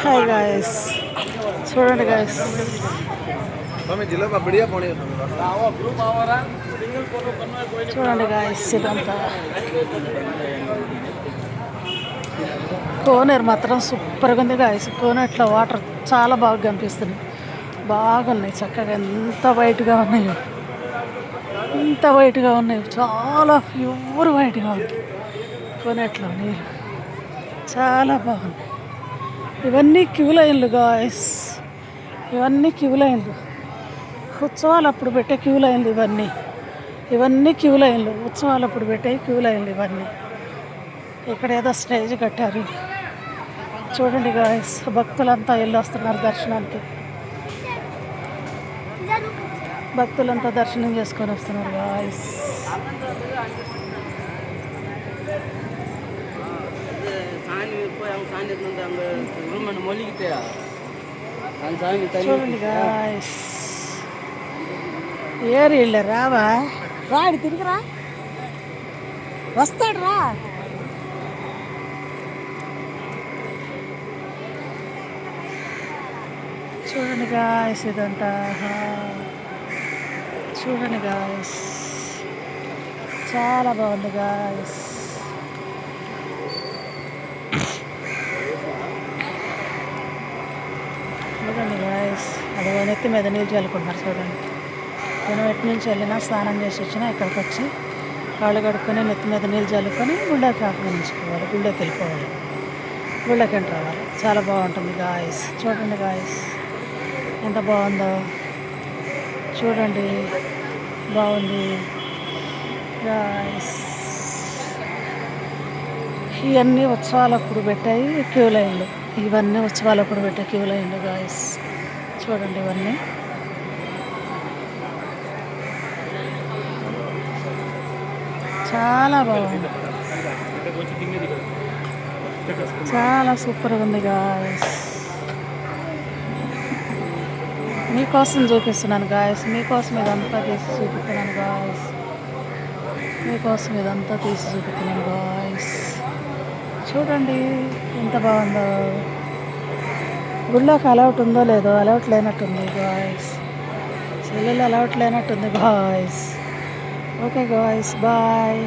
Hi guys, చూడండి guys, చూడండి guys, ఇదంతా కోనేరు మాత్రం సూపర్గా ఉంది గాయస్. కోనేరులో వాటర్ చాలా బాగా కనిపిస్తుంది, బాగున్నాయి, చక్కగా ఎంత వైట్గా ఉన్నాయో, ఎంత వైట్గా ఉన్నాయి, చాలా ప్యూర్ వైట్గా ఉంది కోనేరులో నీళ్ళు, చాలా బాగుంది. ఇవన్నీ క్యూ లైన్లు గాయస్, ఇవన్నీ క్యూ లైన్లు, ఉత్సవాలు అప్పుడు పెట్టే క్యూ లైన్లు ఇవన్నీ క్యూ లైన్లు, ఉత్సవాలు అప్పుడు పెట్టే క్యూ లైన్లు ఇవన్నీ. ఇక్కడ ఏదో స్టేజ్ కట్టారు చూడండి గాయస్. భక్తులంతా వెళ్ళి వస్తున్నారు దర్శనానికి, భక్తులంతా దర్శనం చేసుకొని వస్తున్నారు గాయస్. చూడండి గాయస్, ఏరి వెళ్ళా రావా, రాడు తిరిగిరా, వస్తాడు రా. చూడండి గాయస్, ఇదంతా చూడండి గాయస్, చాలా బాగుంది గాయస్. చూడండి గాయస్, అది నెత్తి మీద నీళ్ళు చల్లుకుంటున్నారు చూడండి. నేను ఎటు నుంచి వెళ్ళినా స్నానం చేసి వచ్చినా ఇక్కడికి వచ్చి కాళ్ళు కడుక్కొని నెత్తి మీద నీళ్ళు చల్లుకొని గుళ్ళకి ఆక్రమించుకోవాలి, గుళ్ళకి వెళ్ళిపోవాలి, గుళ్ళకి రావాలి. చాలా బాగుంటుంది గాయస్. చూడండి గాయస్, ఎంత బాగుందో చూడండి, బాగుంది గాయస్. ఇవన్నీ ఉత్సవాలప్పుడు పెట్టాయి క్యూ లైన్లు, ఇవన్నీ ఉత్సవాలప్పుడు పెట్టే క్యూ లైన్లు గాయస్. చూడండి ఇవన్నీ చాలా బాగుంది, చాలా సూపర్గా ఉంది గాయస్. మీకోసం చూపిస్తున్నాను గాయస్, మీకోసం ఇదంతా తీసి చూపిస్తున్నాను గాయస్, మీకోసం ఇదంతా తీసి చూపిస్తున్నాను గాయస్. చూడండి ఎంత బాగుందో. గుళ్ళోకి అలౌట్ ఉందో లేదో, అలౌట్ లేనట్టుంది గాయస్, చెల్లెలు అలౌట్ లేనట్టుంది గాయస్. Okay guys, bye.